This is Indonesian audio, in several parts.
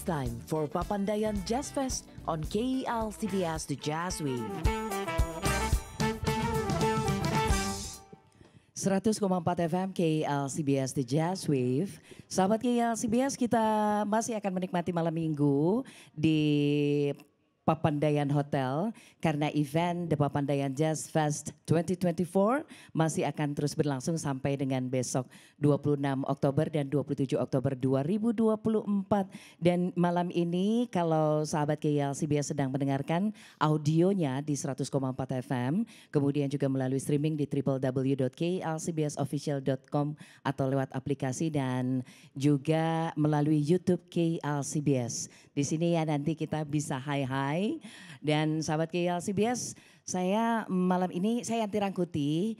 time for Papandayan Jazz Fest on KEL CBS The Jazz Wave. 100,4 FM KEL CBS The Jazz Wave. Sahabat KEL CBS, kita masih akan menikmati malam minggu di Papandayan Hotel karena event The Papandayan Jazz Fest 2024 masih akan terus berlangsung sampai dengan besok 26 Oktober dan 27 Oktober 2024. Dan malam ini kalau sahabat KEL CBS sedang mendengarkan audionya di 100,4 FM, kemudian juga melalui streaming di www.klcbsofficial.com atau lewat aplikasi dan juga melalui YouTube KEL CBS. Di sini ya nanti kita bisa hai-hai. Dan sahabat KEL CBS, saya malam ini saya Yanti Rangkuti.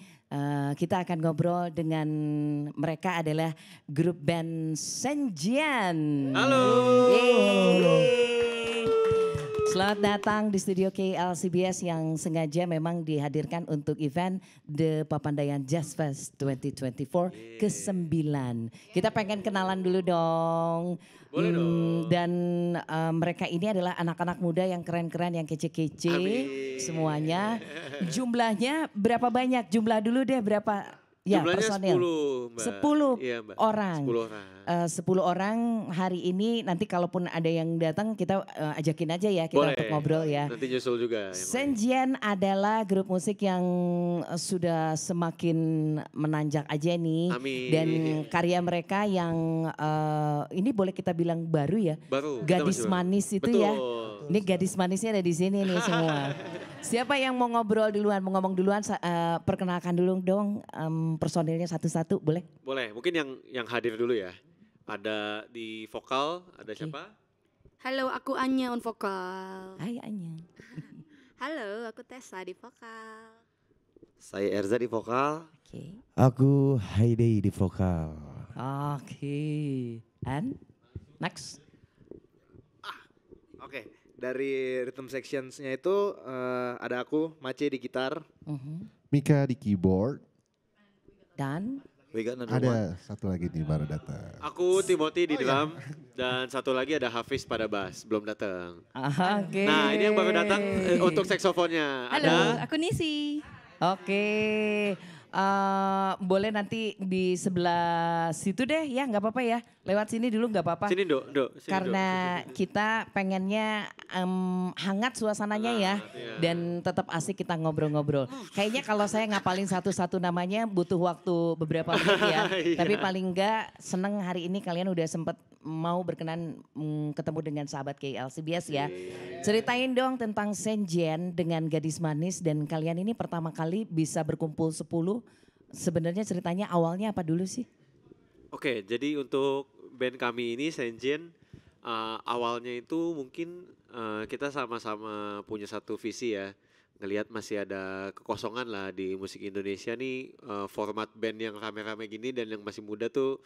Kita akan ngobrol dengan mereka adalah grup band Senjian. Halo. Selamat datang di studio KEL CBS yang sengaja memang dihadirkan untuk event The Papandayan Jazz Fest 2024 ke-9. Kita pengen kenalan dulu dong. Boleh dong. Dan mereka ini adalah anak-anak muda yang keren-keren, yang kece-kece semuanya. Jumlahnya berapa banyak? Jumlah dulu deh berapa? Ya, Jumlahnya personil. 10, Mbak. 10 Iya, Mbak. orang. 10 orang. 10 orang hari ini, nanti kalaupun ada yang datang kita ajakin aja ya kita Boleh. untuk ngobrol ya. Nanti nyusul juga. Senjian adalah grup musik yang sudah semakin menanjak aja nih. Amin. Dan karya mereka yang ini boleh kita bilang baru ya. Baru. kita Gadis masih baru. manis itu Betul. ya. Ini gadis manisnya ada di sini nih semua. Siapa yang mau ngobrol duluan, mau ngomong duluan, perkenalkan dulu dong personilnya satu-satu, boleh? Boleh, mungkin yang hadir dulu ya. Ada di vokal, ada siapa? Halo, aku Anya on vokal. Hai Anya. Halo, aku Tessa di vokal. Saya Erza di vokal. Oke. Aku Haidai di vokal. Oke. And next. Oke, dari rhythm sectionsnya itu ada aku, Mace di gitar. Mika di keyboard. Dan Ada satu lagi nih baru datang. Aku Timothy di drum. Dan satu lagi ada Hafiz pada bass, belum datang. oke. Nah ini yang baru datang untuk saksofonnya. Halo, Ada aku Nisi. Oke. Boleh nanti di sebelah situ deh ya, nggak apa-apa ya. Lewat sini dulu nggak apa-apa. sini Dok. Sini, Karena Dok. kita pengennya hangat suasananya ya. Hangat, iya. Dan tetap asik kita ngobrol-ngobrol. Kayaknya kalau saya ngapalin satu-satu namanya butuh waktu beberapa menit ya. Iya. Tapi paling enggak seneng hari ini kalian udah sempet mau berkenan ketemu dengan sahabat KEL CBS ya. Ceritain dong tentang Senjian dengan Gadis Manis dan kalian ini pertama kali bisa berkumpul 10. Sebenarnya ceritanya awalnya apa dulu sih? Oke, jadi untuk band kami ini Senjin awalnya itu mungkin kita sama-sama punya satu visi ya. Ngelihat masih ada kekosongan lah di musik Indonesia nih, format band yang rame-rame gini dan yang masih muda tuh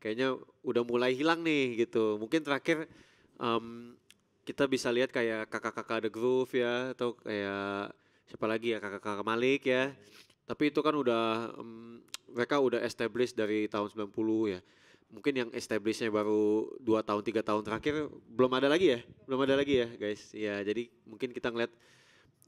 kayaknya udah mulai hilang nih gitu. Mungkin terakhir kita bisa lihat kayak kakak-kakak The Groove ya, atau kayak siapa lagi ya, kakak-kakak Malik ya. Tapi itu kan udah mereka udah established dari tahun 90 ya. Mungkin yang establishnya baru 2 tahun 3 tahun terakhir belum ada lagi ya guys. Ya jadi mungkin kita ngeliat,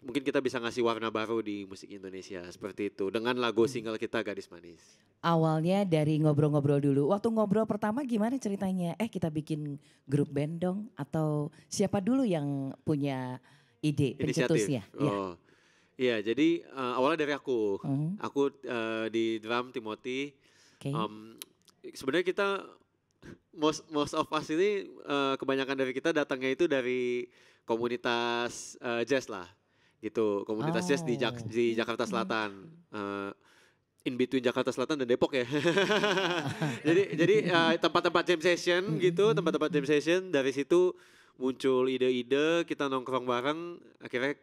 mungkin kita bisa ngasih warna baru di musik Indonesia seperti itu dengan lagu single kita Gadis Manis. Awalnya dari ngobrol-ngobrol dulu. Waktu ngobrol pertama gimana ceritanya? Kita bikin grup band dong? Atau siapa dulu yang punya ide pencetusnya? Ya. Oh. Iya, jadi awalnya dari aku. Mhm. Aku di drum Timothy. Oke. Sebenarnya kita most of us ini kebanyakan dari kita datangnya itu dari komunitas jazz lah. Gitu, komunitas jazz di Jakarta Selatan. In between Jakarta Selatan dan Depok ya. jadi tempat-tempat jam session gitu, tempat-tempat jam session, dari situ muncul ide-ide, kita nongkrong bareng, akhirnya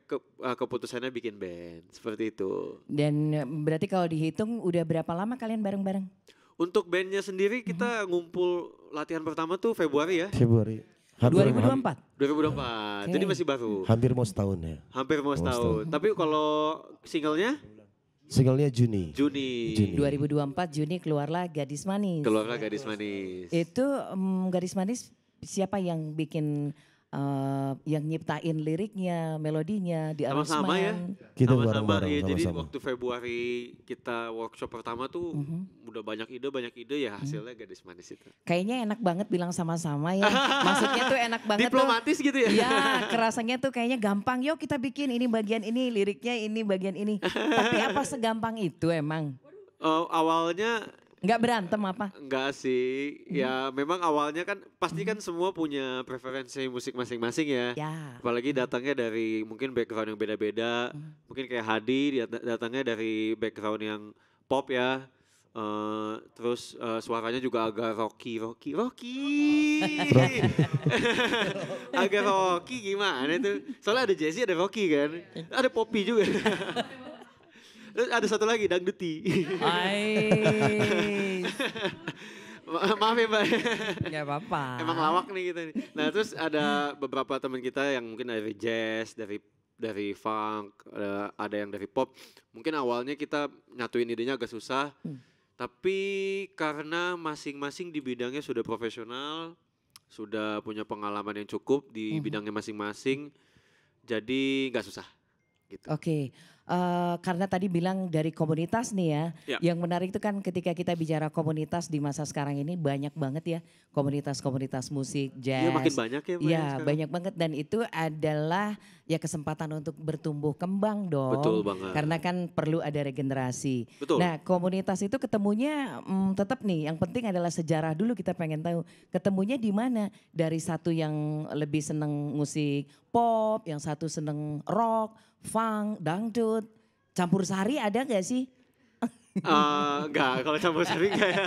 keputusannya bikin band, seperti itu. Dan berarti kalau dihitung udah berapa lama kalian bareng-bareng? Untuk bandnya sendiri kita ngumpul latihan pertama tuh Februari ya, Februari. 2024? 2024, Oke. jadi masih baru. Hampir mau setahun ya. Hampir mau Mau setahun, tapi kalau singlenya Singlenya Juni. Juni. 2024 Juni keluarlah Gadis Manis. Keluarlah Gadis Manis. Itu Gadis Manis siapa yang bikin yang nyiptain liriknya, melodinya, di Sama-sama ya. aransemen? Kita Sama-sama, bareng-bareng ya, jadi sama-sama. waktu Februari kita workshop pertama tuh udah banyak ide ya hasilnya Gadis Manis itu. Kayaknya enak banget bilang sama-sama ya. Maksudnya tuh enak banget Diplomatis tuh. gitu ya. Iya, kerasanya tuh kayaknya gampang. Yuk kita bikin ini bagian ini, liriknya ini bagian ini. Tapi apa segampang itu emang? Awalnya Nggak berantem apa? enggak sih, ya memang awalnya kan pasti kan semua punya preferensi musik masing-masing ya. Ya. Apalagi datangnya dari mungkin background yang beda-beda. Mungkin kayak Hadi dia datangnya dari background yang pop ya. Terus suaranya juga agak rocky. Agak rocky gimana itu? Soalnya ada Jessie, ada Rocky kan. Ada Poppy juga. Terus ada satu lagi Dangduti. Maaf ya Mbak. Gak apa-apa. Emang lawak nih kita nih. Nah terus ada beberapa teman kita yang mungkin dari jazz, dari funk, ada yang dari pop. Mungkin awalnya kita nyatuin idenya agak susah. Tapi karena masing-masing di bidangnya sudah profesional, sudah punya pengalaman yang cukup di bidangnya masing-masing, jadi nggak susah. Gitu. Oke, karena tadi bilang dari komunitas nih ya, Ya. yang menarik itu kan ketika kita bicara komunitas di masa sekarang ini banyak banget ya komunitas-komunitas musik, jazz. Iya makin banyak ya Mbak. Iya sekarang. banyak banget dan itu adalah ya kesempatan untuk bertumbuh kembang dong. Betul banget. Karena kan perlu ada regenerasi. Betul. Nah komunitas itu ketemunya tetap nih yang penting adalah sejarah dulu kita pengen tahu. Ketemunya di mana? Dari satu yang lebih seneng musik pop, yang satu seneng rock, funk, dangdut. Campur sari ada gak sih? Enggak, kalau campur sari enggak ya.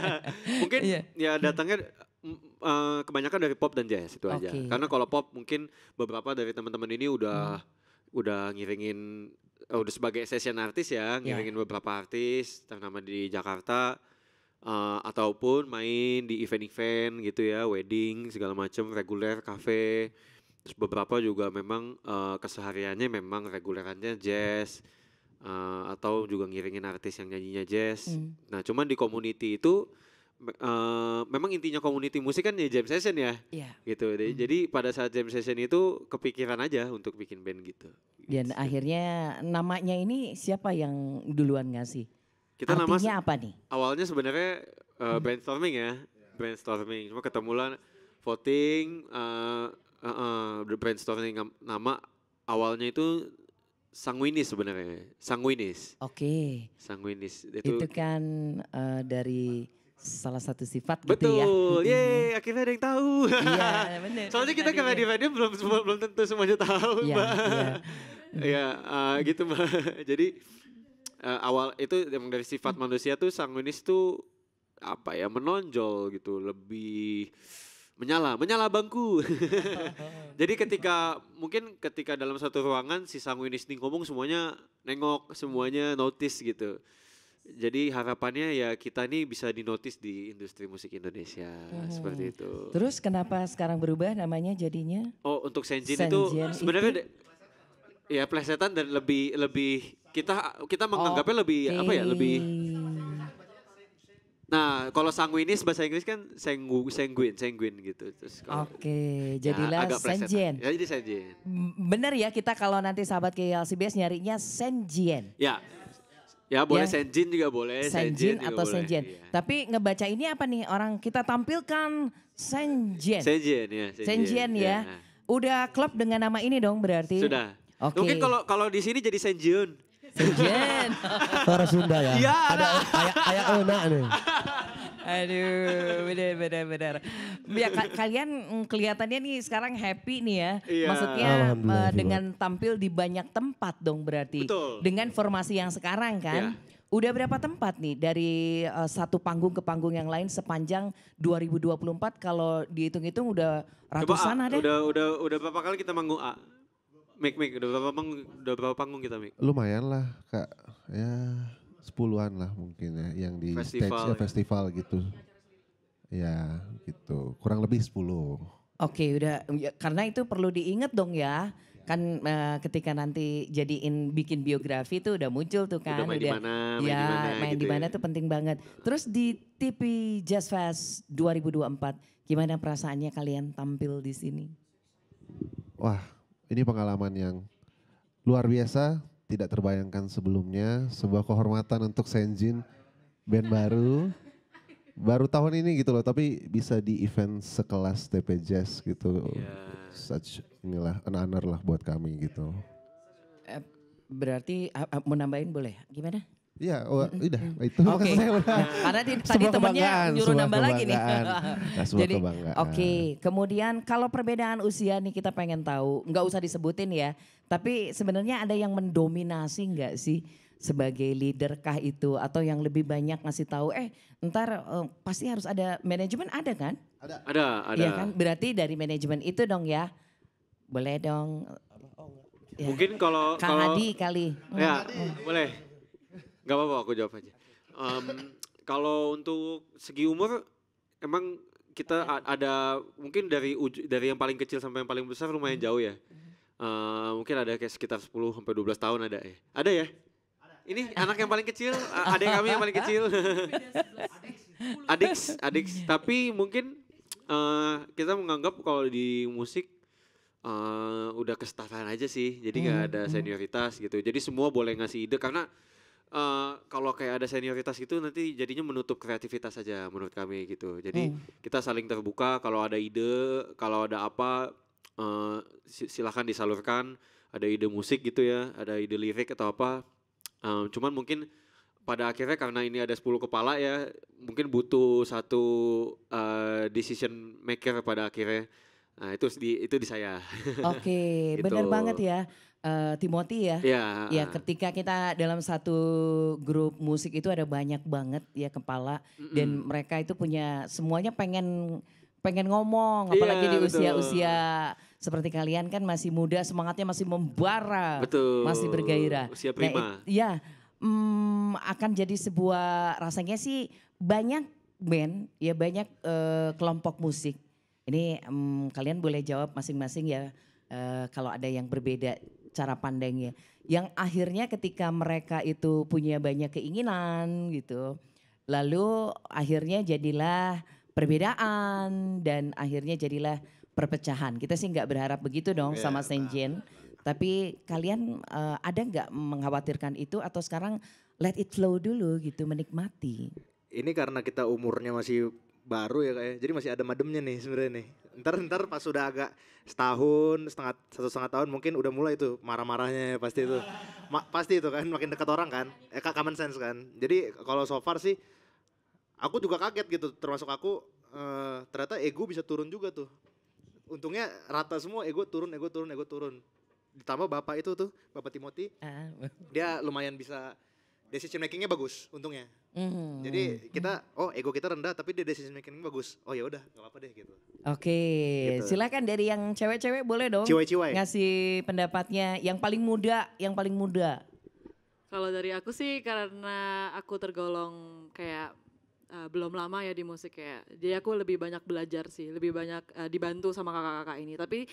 Mungkin Iya. ya datangnya kebanyakan dari pop dan jazz itu aja. Oke. Karena kalau pop mungkin beberapa dari teman-teman ini udah ngiringin udah sebagai session artis ya, ngiringin beberapa artis ternama di Jakarta ataupun main di event-event gitu ya, wedding segala macam, reguler, cafe. Terus beberapa juga memang kesehariannya memang regulerannya jazz. Atau juga ngiringin artis yang nyanyinya jazz. Nah cuman di community itu memang intinya community musik kan ya jam session ya. Iya. Gitu. Jadi pada saat jam session itu kepikiran aja untuk bikin band gitu. Dan akhirnya namanya ini siapa yang duluan ngasih? Kita nama Artinya apa nih? awalnya sebenarnya brainstorming ya. Brainstorming. Cuma ketemulah voting brainstorming nama awalnya itu Sanguinis sebenarnya, Sanguinis. Oke. Sanguinis Itu kan dari salah satu sifat betul, gitu ya. yeay akhirnya ada yang tahu. Iya benar. Soalnya kita ke radio belum tentu semuanya tahu Iya, Mbak. iya. Ya gitu Mbak. Jadi awal itu yang dari sifat manusia tuh Sanguinis tuh apa ya menonjol gitu, lebih menyala bangku. Jadi ketika dalam satu ruangan si Sanguinis ini ngomong semuanya nengok, semuanya notice gitu. Jadi harapannya ya kita nih bisa dinotis di industri musik Indonesia seperti itu. Terus kenapa sekarang berubah namanya jadinya? Oh untuk Senjin itu Senjin sebenarnya ya plesetan dan lebih kita menganggapnya lebih apa ya lebih. Nah, kalau sanguinis bahasa Inggris kan sanguine gitu. Terus Oke, jadilah agak plesetan. Senjien. Ya jadi Senjien. Bener ya kita kalau nanti sahabat KLCBS nyarinya Senjien. Ya boleh Ya. Senjin juga boleh. Senjin juga atau boleh. Senjien. Iya. Tapi ngebaca ini apa nih orang kita tampilkan Senjien. Senjien ya. Senjien ya. Udah klub dengan nama ini dong berarti. Sudah. Oke. Mungkin kalau di sini jadi Senjun. Senjien. Suara Sunda ya. Iya, Ada kayak enak nih. Aduh, benar. Ya kalian kelihatannya nih sekarang happy nih ya. Iya. Maksudnya Alhamdulillah, dengan tampil di banyak tempat dong berarti. Betul. Dengan formasi yang sekarang kan. Iya. Udah berapa tempat nih dari satu panggung ke panggung yang lain sepanjang 2024 kalau dihitung-hitung udah ratusan ada? Udah berapa kali kita manggung Mik, udah berapa panggung kita Mik? Lumayan lah Kak. Ya 10-an lah mungkin ya yang di Festival, stage ya. festival gitu. Ya gitu. Kurang lebih 10. Oke udah ya, karena itu perlu diingat dong ya. Kan ketika nanti bikin biografi tuh udah muncul tuh kan. Udah main di mana, main di mana main gitu di mana ya. tuh penting banget. Terus di TV Jazz Fest 2024, gimana perasaannya kalian tampil di sini? Wah, ini pengalaman yang luar biasa, tidak terbayangkan sebelumnya. Sebuah kehormatan untuk Senjin, band baru. Baru tahun ini gitu loh, tapi bisa di event sekelas TP Jazz gitu. Iya. Such inilah an honor lah buat kami gitu. Berarti mau nambahin boleh? Gimana? Iya, udah itu Oke. maksud saya udah. Karena tadi Sebuah temennya kebanggaan, nyuruh sebuah nambah lagi nih. kebanggaan. Nah, sebuah Jadi kebanggaan. oke, kemudian kalau perbedaan usia nih kita pengen tahu, nggak usah disebutin ya. Tapi sebenarnya ada yang mendominasi nggak sih sebagai leader kah itu, atau yang lebih banyak ngasih tahu? Ntar pasti harus ada manajemen, ada kan? Ada. Iya kan? Berarti dari manajemen itu dong ya. Boleh dong. Ya. Mungkin kalau Kang Adi kali. Ya, boleh. Gak apa-apa, aku jawab aja. Kalau untuk segi umur, emang kita ada mungkin dari yang paling kecil sampai yang paling besar lumayan jauh ya. Mungkin ada kayak sekitar 10 sampai 12 tahun ada ya. Ada ya? Ini anak yang paling kecil, adik kami yang paling kecil. Adik. Tapi mungkin kita menganggap kalau di musik udah kesetaraan aja sih. Jadi gak ada senioritas gitu. Jadi semua boleh ngasih ide karena kalau kayak ada senioritas gitu nanti jadinya menutup kreativitas saja menurut kami gitu. Jadi kita saling terbuka, kalau ada ide, kalau ada apa silakan disalurkan. Ada ide musik gitu ya, ada ide lirik atau apa. Cuman mungkin pada akhirnya karena ini ada 10 kepala ya, mungkin butuh satu decision maker pada akhirnya. Nah itu di saya. Oke, Gitu. benar banget ya. Timothy ya. Iya. Ya ketika kita dalam satu grup musik itu ada banyak banget ya kepala dan mereka itu punya semuanya pengen ngomong, apalagi Iya, di betul. usia-usia seperti kalian kan masih muda, semangatnya masih membara, Betul. masih bergairah. Usia prima. Ya akan jadi sebuah, rasanya sih banyak band ya, banyak kelompok musik. Ini kalian boleh jawab masing-masing ya kalau ada yang berbeda cara pandangnya. Yang akhirnya ketika mereka itu punya banyak keinginan gitu, lalu akhirnya jadilah perbedaan dan akhirnya jadilah perpecahan. Kita sih nggak berharap begitu dong sama Senjin. Tapi kalian ada nggak mengkhawatirkan itu atau sekarang let it flow dulu gitu, menikmati? Ini karena kita umurnya masih baru ya kayak, jadi masih ada mademnya nih sebenarnya nih. Ntar pas sudah agak setahun, satu setengah tahun mungkin udah mulai tuh marah-marahnya pasti itu. Pasti itu kan makin dekat orang kan, common sense kan. Jadi kalau so far sih, aku juga kaget gitu, termasuk aku ternyata ego bisa turun juga tuh. Untungnya rata semua, ego turun. Ditambah bapak itu tuh, Bapak Timothy, dia lumayan bisa decision makingnya bagus, untungnya. Jadi kita, ego kita rendah, tapi dia decision makingnya bagus. Oh ya udah, nggak apa-apa deh gitu. Oke, Gitu. silakan dari yang cewek-cewek boleh dong Ciwai-ciwai. ngasih pendapatnya. Yang paling muda. Kalau dari aku sih karena aku tergolong kayak belum lama ya di musik kayak, jadi aku lebih banyak belajar sih, lebih banyak dibantu sama kakak-kakak ini. Tapi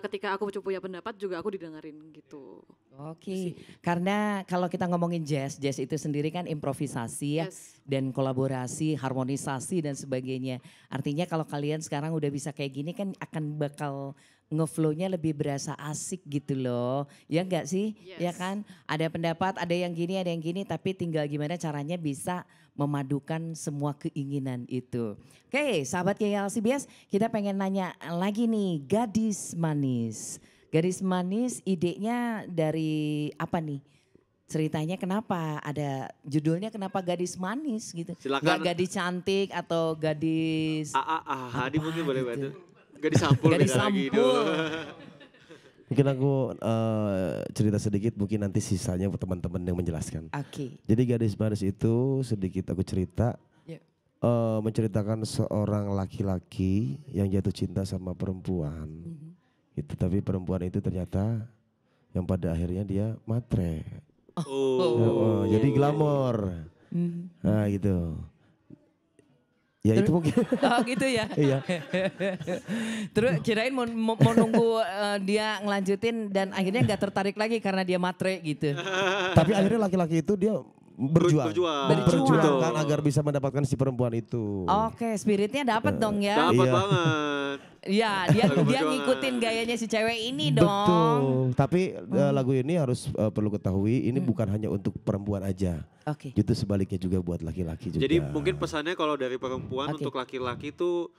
ketika aku punya pendapat juga aku didengerin gitu. Oke, karena kalau kita ngomongin jazz itu sendiri kan improvisasi ya. Yes. Dan kolaborasi, harmonisasi dan sebagainya. Artinya kalau kalian sekarang udah bisa kayak gini kan akan bakal ngeflow-nya lebih berasa asik gitu loh. Ya enggak sih? Yes. Ya kan? Ada pendapat, ada yang gini, tapi tinggal gimana caranya bisa memadukan semua keinginan itu. Oke, sahabat KLCBS, kita pengen nanya lagi nih, Gadis Manis. Gadis Manis idenya dari apa nih? Ceritanya kenapa ada judulnya, kenapa Gadis Manis gitu? Silakan. Nggak gadis cantik atau gadis Hadi mungkin boleh gitu. bantu. Gadis sampul Gadis beda lagi sampul. dulu. Mungkin aku cerita sedikit, mungkin nanti sisanya buat teman-teman yang menjelaskan. Oke. Jadi Gadis Manis itu sedikit aku cerita, Ya. menceritakan seorang laki-laki yang jatuh cinta sama perempuan. Itu, tapi perempuan itu ternyata yang pada akhirnya dia matre. Oh. Jadi glamor. Nah gitu. Ya itu mungkin. Oh gitu ya. Iya. Terus kirain mau nunggu dia ngelanjutin dan akhirnya nggak tertarik lagi karena dia matre gitu. Tapi akhirnya laki-laki itu dia berjuang. Berjuang. Agar bisa mendapatkan si perempuan itu. Oke, spiritnya dapat dong ya. Dapat Iya. banget. Ya, dia Perjuangan. ngikutin gayanya si cewek ini dong. Betul. Tapi lagu ini harus perlu ketahui ini bukan hanya untuk perempuan aja. Oke. Itu sebaliknya juga buat laki-laki juga. Jadi mungkin pesannya kalau dari perempuan Oke. untuk laki-laki tuh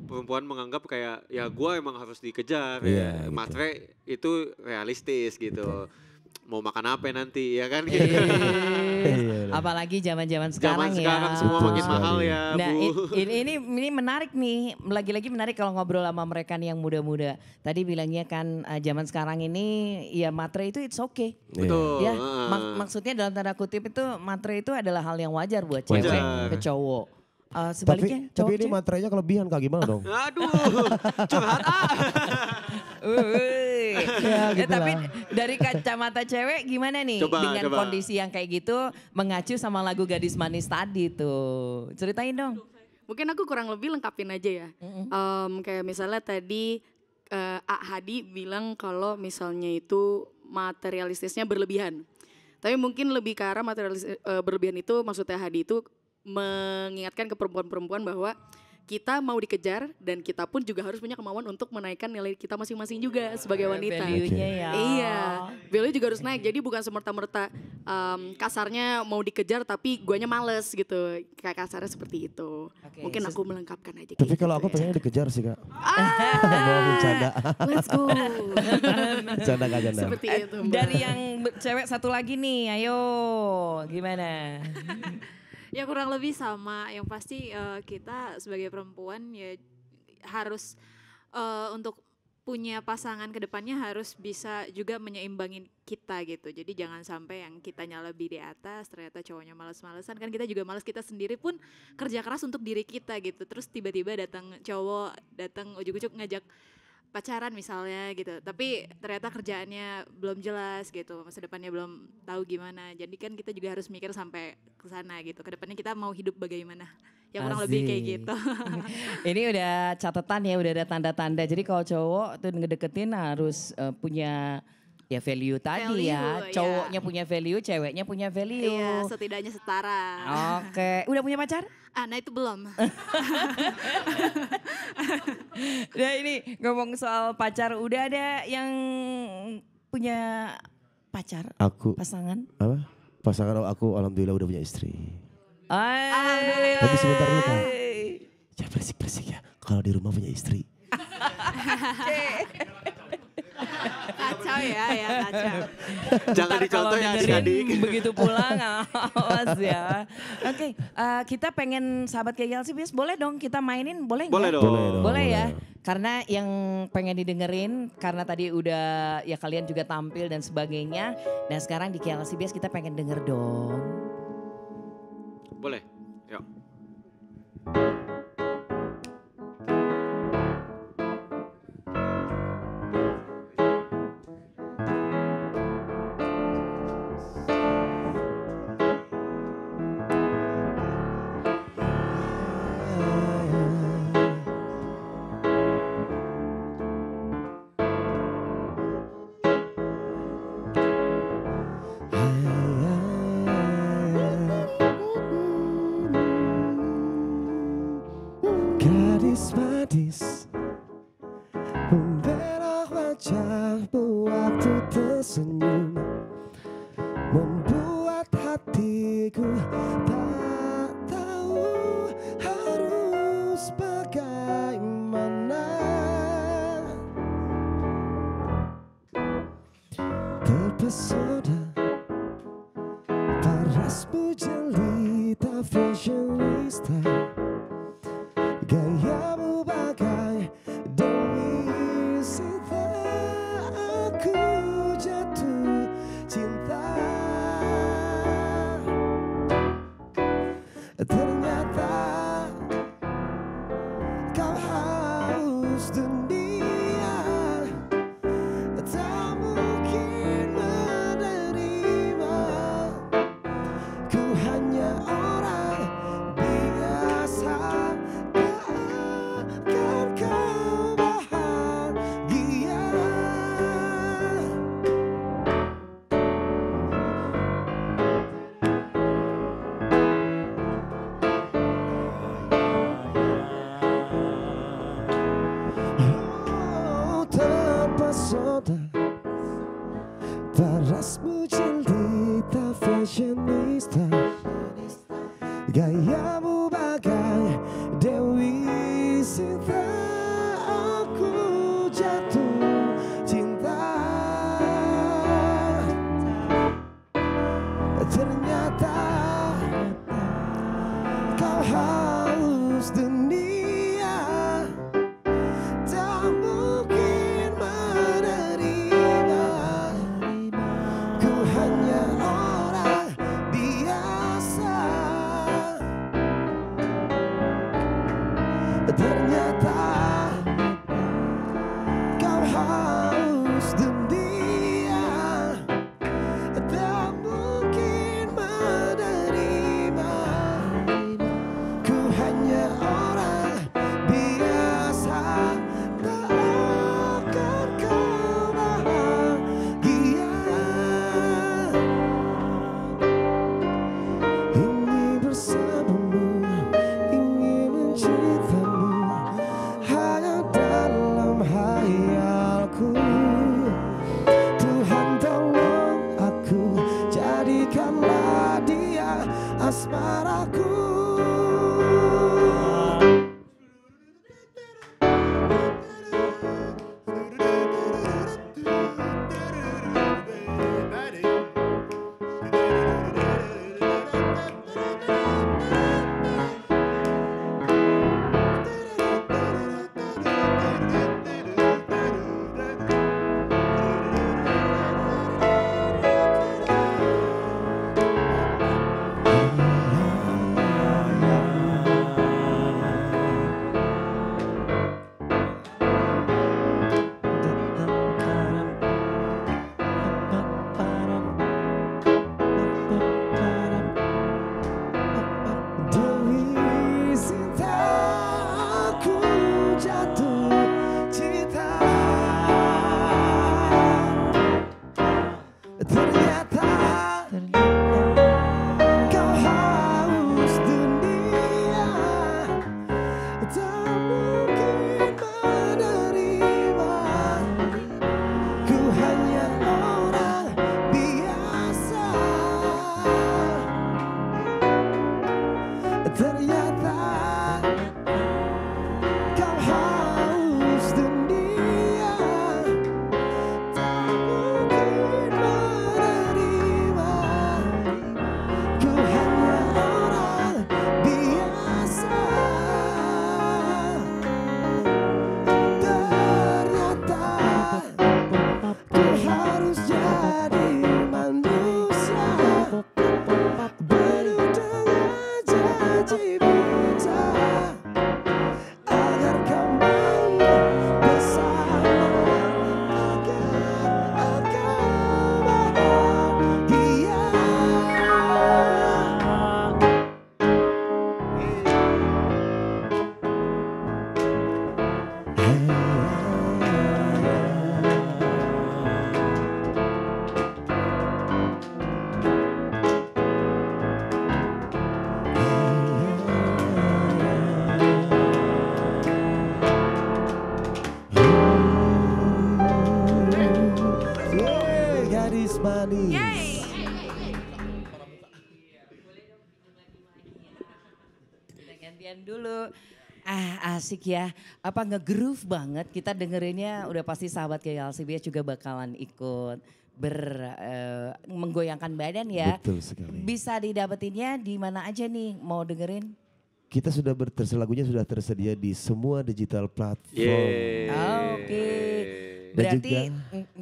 perempuan menganggap kayak ya gua emang harus dikejar Iya, ya. gitu. Matre itu realistis gitu. Mau makan apa nanti ya kan Iya. gitu. Apalagi zaman-zaman sekarang, Zaman sekarang ya. semua Betul makin sekali. mahal ya, Nah, Bu. ini menarik nih. Lagi-lagi menarik kalau ngobrol sama mereka nih yang muda-muda. Tadi bilangnya kan zaman sekarang ini ya matre itu it's okay. Betul. Ya, heeh. maksudnya dalam tanda kutip itu matre itu adalah hal yang wajar buat Wajar. cewek ke cowok. Sebaliknya Tapi ini cowok materainya kelebihan Kak, gimana dong? Aduh, curhat Ya, gitu tapi lah. dari kacamata cewek gimana nih dengan kondisi yang kayak gitu mengacu sama lagu Gadis Manis tadi tuh. Ceritain dong. Mungkin aku kurang lebih lengkapin aja ya. Kayak misalnya tadi A Hadi bilang kalau misalnya itu materialistisnya berlebihan. Tapi mungkin lebih ke arah berlebihan itu maksudnya Hadi itu mengingatkan ke perempuan-perempuan bahwa kita mau dikejar dan kita pun juga harus punya kemauan untuk menaikkan nilai kita masing-masing juga sebagai wanita. Value-nya ya. Iya, value juga harus naik. Jadi bukan semerta-merta kasarnya mau dikejar tapi guanya males gitu. Kayak kasarnya seperti itu. Oke, Mungkin aku melengkapkan aja. Tapi kayak kalau gitu aku ya. pengennya dikejar sih Kak. Mau bercanda. Let's go. Canda Kak, canda. Seperti itu. Mbak. Dari yang cewek satu lagi nih, ayo gimana? Ya kurang lebih sama, yang pasti kita sebagai perempuan ya harus untuk punya pasangan ke depannya harus bisa juga menyeimbangin kita gitu. Jadi jangan sampai yang kitanya lebih di atas ternyata cowoknya males-malesan, kan kita juga males, kita sendiri pun kerja keras untuk diri kita gitu. Terus tiba-tiba datang cowok, datang ujuk-ujuk ngajak pacaran misalnya gitu, tapi ternyata kerjaannya belum jelas gitu, masa depannya belum tahu gimana. Jadi kan kita juga harus mikir sampai ke sana gitu, ke depannya kita mau hidup bagaimana. Ya kurang lebih kayak Asik. gitu. Ini udah catatan ya, udah ada tanda-tanda. Jadi kalau cowok tuh ngedeketin harus punya ya value tadi Value, ya. ya. Cowoknya punya value, ceweknya punya value. Iya, setidaknya setara. Oke, udah punya pacar? Nah itu belum. Nah ini ngomong soal pacar, udah ada yang punya pacar, Aku pasangan? apa? Pasangan aku alhamdulillah udah punya istri. Alhamdulillah. Tapi sebentar dulu Kak. Jangan berisik-berisik ya. Kalau di rumah punya istri. Kacau ya kacau. Jangan Ntar kalau dicontoh ya dengerin adik-adik. begitu pulang, awas ya. Oke, kita pengen sahabat kayak LCBS, boleh dong kita mainin, boleh nggak? Boleh dong. Boleh dong. Boleh ya, karena yang pengen didengerin, karena tadi udah ya kalian juga tampil dan sebagainya. Dan sekarang di KLCBS kita pengen denger dong. Boleh. Yuk. Gadis membelah wajahmu waktu tersenyum, membuat hatiku tak tahu harus bagaimana. Terpesona parasmu jelita fashionista, gayamu bagai Dewi Sita, aku jatuh cinta. Ternyata kau haus dunia, tak mungkin menerima. Ku hanya orang biasa Tasmu jelita fashionista, gayamu bagai Dewi Sinta. Aku jatuh cinta, ternyata kau haus dunia, tak mungkin menerima. Ku hanya orang biasa, ternyata kau haus dunia, tak mungkin menerima. Ku hanya orang biasa, tak akan kau bahagia. Ingin bersamamu, ingin mencintamu, hanya dalam hayalku. Tuhan tolong aku, jadikanlah dia asmaraku. Dewi Sinta, aku jatuh cinta, ternyata kau haus dunia, tak mungkin menerima. Ku hanya orang biasa, ternyata kau haus dunia, tak mungkin menerima. Ku hanya orang biasa, ternyata ku harus jadi manusia, penuh dengan janji buta, agar kau mau bersama, agar kau bahagia. Gadis manis. Kita gantian dulu. Asik ya. Apa nge-groove banget. Kita dengerinnya udah pasti sahabat KLCBS juga bakalan ikut menggoyangkan badan ya. Betul sekali. Bisa didapetinnya di mana aja nih mau dengerin? Kita sudah lagunya sudah tersedia di semua digital platform. Oke. Dan Berarti juga-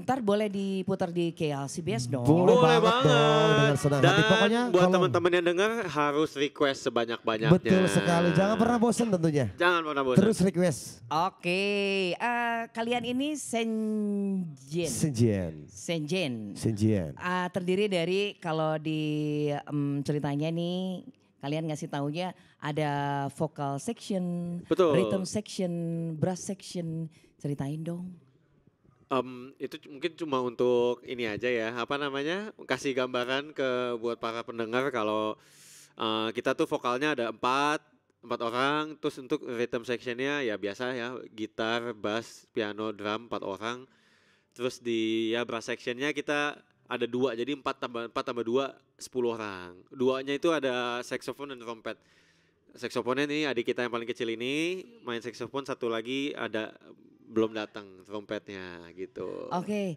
ntar boleh diputar di KLCBS dong. Boleh Boleh banget dong, dengan senang Dan hati. Pokoknya buat kalau- teman-teman yang dengar harus request sebanyak-banyaknya. Betul sekali, jangan pernah bosan tentunya. Jangan pernah bosan. Terus request. Oke, kalian ini Senjen. Senjian. Terdiri dari kalau di ceritanya nih kalian ngasih taunya ada vocal section, Betul. rhythm section, brass section. Ceritain dong. Itu mungkin cuma untuk ini aja ya, apa namanya, kasih gambaran buat para pendengar kalau kita tuh vokalnya ada empat orang, terus untuk rhythm sectionnya ya biasa ya, gitar, bass, piano, drum 4 orang. Terus di ya brass sectionnya kita ada 2, jadi 4 tambah 2 10 orang. 2-nya itu ada saxophone dan trompet. Saksofonnya nih adik kita yang paling kecil ini main saksofon, satu lagi ada belum datang trompetnya gitu. Oke,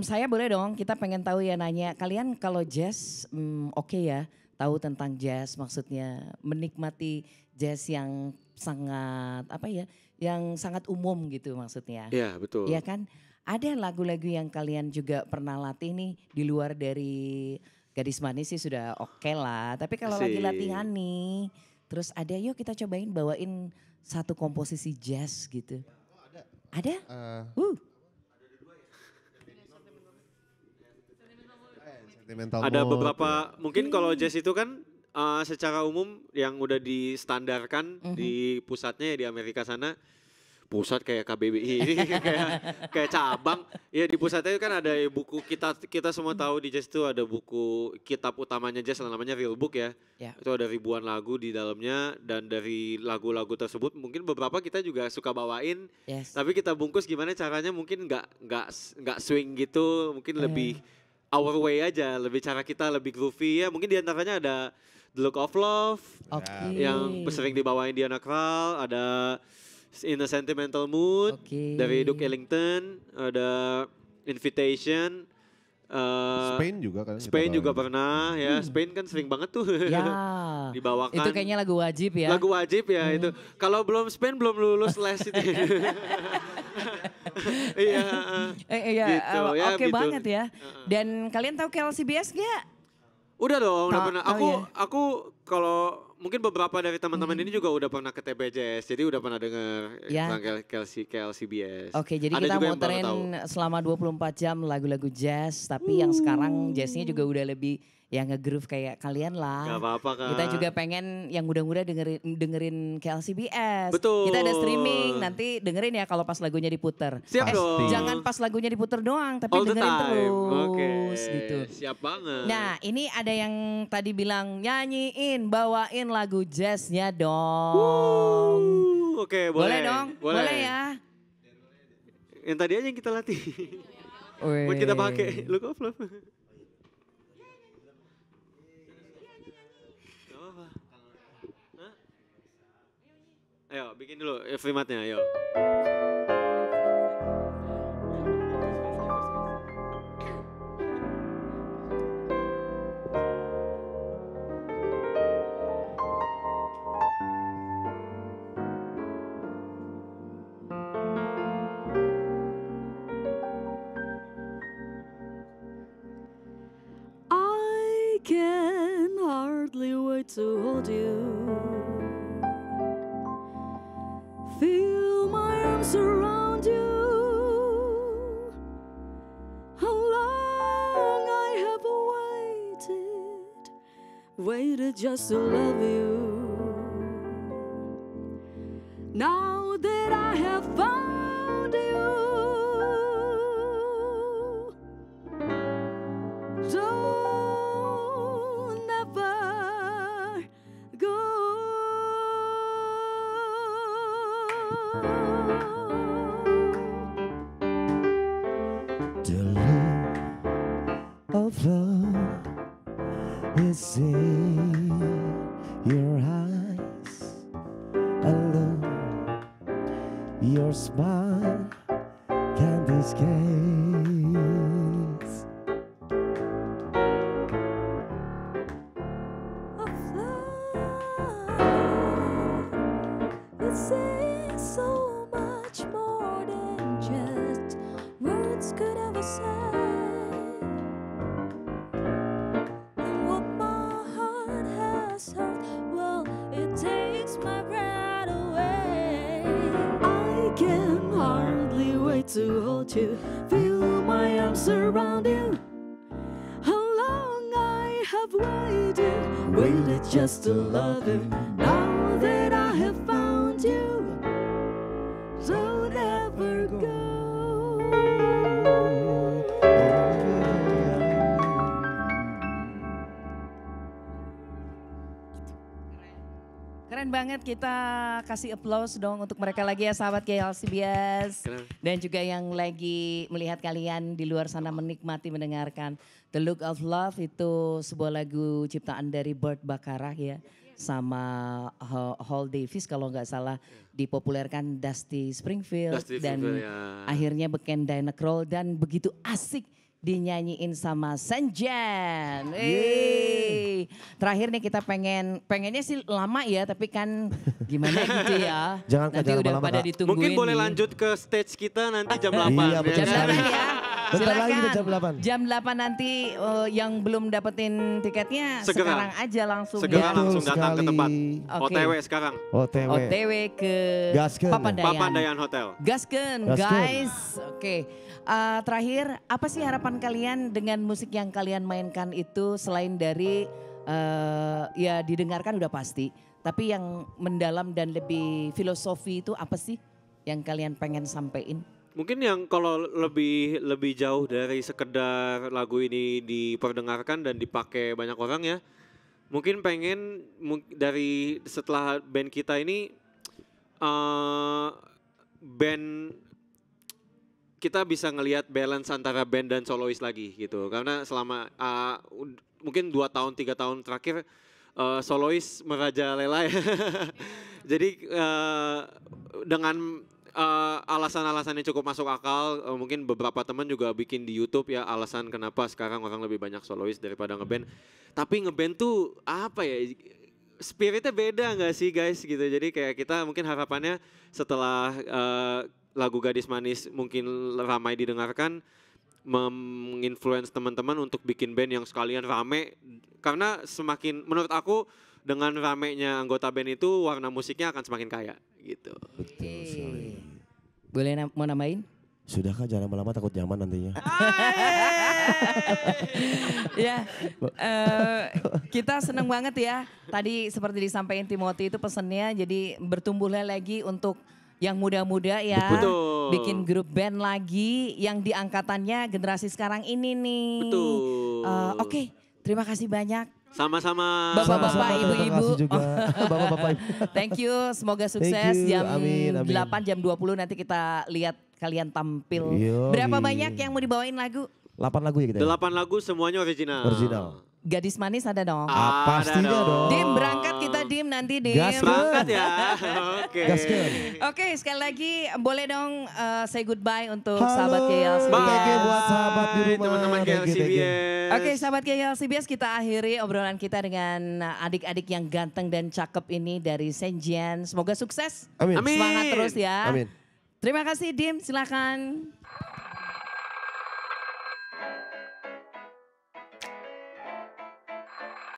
saya boleh dong, kita pengen tahu ya nanya, kalian kalau jazz oke ya, tahu tentang jazz, maksudnya menikmati jazz yang sangat apa ya, yang sangat umum gitu maksudnya. Iya betul. Iya kan, ada lagu-lagu yang kalian juga pernah latih nih di luar dari Gadis Manis sih sudah oke lah, tapi kalau lagi Asik. latihan nih, terus ada yuk kita cobain bawain satu komposisi jazz gitu. Ada? Sentimental Ada Mode, beberapa, ya. mungkin kalau jazz itu kan secara umum yang udah distandarkan di pusatnya ya di Amerika sana. Pusat kayak KBBI ini kayak cabang. Ya di pusatnya itu kan ada buku, kita semua tahu di jazz itu ada buku kitab utamanya jazz namanya Real Book ya. Ya. Itu ada ribuan lagu di dalamnya, dan dari lagu-lagu tersebut mungkin beberapa kita juga suka bawain. Yes. Tapi kita bungkus gimana caranya, mungkin nggak swing gitu, mungkin lebih our way aja, lebih cara kita lebih groovy ya. Mungkin diantaranya ada The Look of Love Oke. yang sering dibawain Diana Krall, ada In a Sentimental Mood Oke. dari Duke Ellington, ada Invitation, Spain juga kan. kita Spain juga bawain. pernah ya. Spain kan sering banget tuh Ya. dibawakan. Itu kayaknya lagu wajib ya. Lagu wajib ya itu. Kalau belum Spain belum lulus les itu. Iya. Iya, Gitu, ya, oke gitu. banget ya. Dan kalian tahu KLCBS gak? Udah dong, udah Tahu pernah. ya. Aku kalau mungkin beberapa dari teman-teman ini juga udah pernah ke TBJS, jadi udah pernah dengar Ya. tentang KLCBS. Oke, jadi Ada kita juga yang baru muterin tahu. selama 24 jam lagu-lagu jazz, tapi yang sekarang jazznya juga udah lebih yang nge-groove kayak kalian lah. Gak apa-apa kan. Kita juga pengen yang muda-muda dengerin KLCBS. Betul. Kita ada streaming, nanti dengerin ya kalau pas lagunya diputer. Siap dong. Jangan pas lagunya diputer doang, tapi All the dengerin time. terus Oke. gitu. Siap banget. Nah, ini ada yang tadi bilang nyanyiin, bawain lagu jazznya dong. Oke, boleh. Dong? Boleh ya. Yang tadi aja yang kita latih. Wih. Buat kita pakai Look of Love. Gak apa-apa. Hah? Ayo, bikin dulu formatnya, ayo. I can hardly wait to hold you. Feel my arms around you. How long I have waited just to love you. Now that I have found you, don't never go. The look of love is in your eyes alone. Your smile can't disguise. Of love, it says so much more than just words could ever say. And what my heart has heard, well, it takes my breath away. I can hardly wait to hold you, feel my arms around you. How long I have waited just to love you. Now that I have found you, don't ever go. Keren Keren banget, kita kasih applause dong untuk mereka lagi ya sahabat KLCBS. Keren. Dan juga yang lagi melihat kalian di luar sana menikmati mendengarkan. The Look of Love itu sebuah lagu ciptaan dari Burt Bacharach ya. Sama Hal Davis kalau nggak salah dipopulerkan Dusty Springfield. Dan akhirnya beken Diana Krall dan begitu asik dinyanyiin sama Senjen. Terakhir nih kita pengennya sih lama ya, tapi kan gimana gitu ya. Jangan nanti udah lama, pada Kak. ditungguin. Mungkin boleh nih. lanjut ke stage kita nanti jam 8. Iya, betul Jam sekali. 8 ya. Bentar lagi Silakan. udah jam 8. Jam 8 nanti yang belum dapetin tiketnya Segera. sekarang aja langsung Segera ya. langsung datang ke tempat. Oke. OTW sekarang. OTW. OTW ke Gaskeun. Papandayan. Papandayan Hotel. Gaskeun, Gaskeun. guys. Oke. Terakhir, apa sih harapan kalian dengan musik yang kalian mainkan itu selain dari ya didengarkan udah pasti, tapi yang mendalam dan lebih filosofi itu apa sih yang kalian pengen sampein? Mungkin yang kalau lebih jauh dari sekedar lagu ini diperdengarkan dan dipakai banyak orang ya. Mungkin pengen dari setelah band kita ini band kita bisa ngelihat balance antara band dan solois lagi gitu. Karena selama mungkin 2 tahun 3 tahun terakhir solois merajalela ya. Jadi dengan alasan-alasan yang cukup masuk akal, mungkin beberapa teman juga bikin di YouTube ya alasan kenapa sekarang orang lebih banyak solois daripada ngeband. Tapi ngeband tuh apa ya, spiritnya beda nggak sih guys gitu. Jadi kayak kita mungkin harapannya setelah lagu Gadis Manis mungkin ramai didengarkan, menginfluence teman-teman untuk bikin band yang sekalian rame. Karena semakin menurut aku dengan ramenya anggota band itu warna musiknya akan semakin kaya gitu. Betul sekali. Boleh mau nambahin? Sudah Kak, jangan lama-lama takut nyaman nantinya. Ya, kita seneng banget ya. Tadi seperti disampaikan Timothy itu pesennya, jadi bertumbuhlah lagi untuk yang muda-muda ya. Betul. Bikin grup band lagi yang diangkatannya generasi sekarang ini nih. Betul. Oke, terima kasih banyak. Sama-sama. Bapak-bapak, Sama-sama, terima ibu-ibu. kasih juga. Bapak-bapak. Thank you, semoga sukses. Thank you, Jam amin, amin. 8, jam 20 nanti kita lihat kalian tampil. Yoi. Berapa banyak yang mau dibawain lagu? 8 lagu ya kita. 8 lagu semuanya original. Original. Gadis Manis ada dong. Pastinya dong. Dim, berangkat kita Dim nanti Dim. Gas, Berangkat ya. Oke. Gaskeun. Oke, sekali lagi boleh dong say goodbye untuk Halo. sahabat KLCBS. Bye. Thank you buat sahabat di rumah. Teman-teman Thank you, thank you. KLCBS. Oke, sahabat KLCBS, kita akhiri obrolan kita dengan adik-adik yang ganteng dan cakep ini dari Senjen. Semoga sukses. Amin. Amin. Semangat terus ya. Amin. Terima kasih Dim, silakan.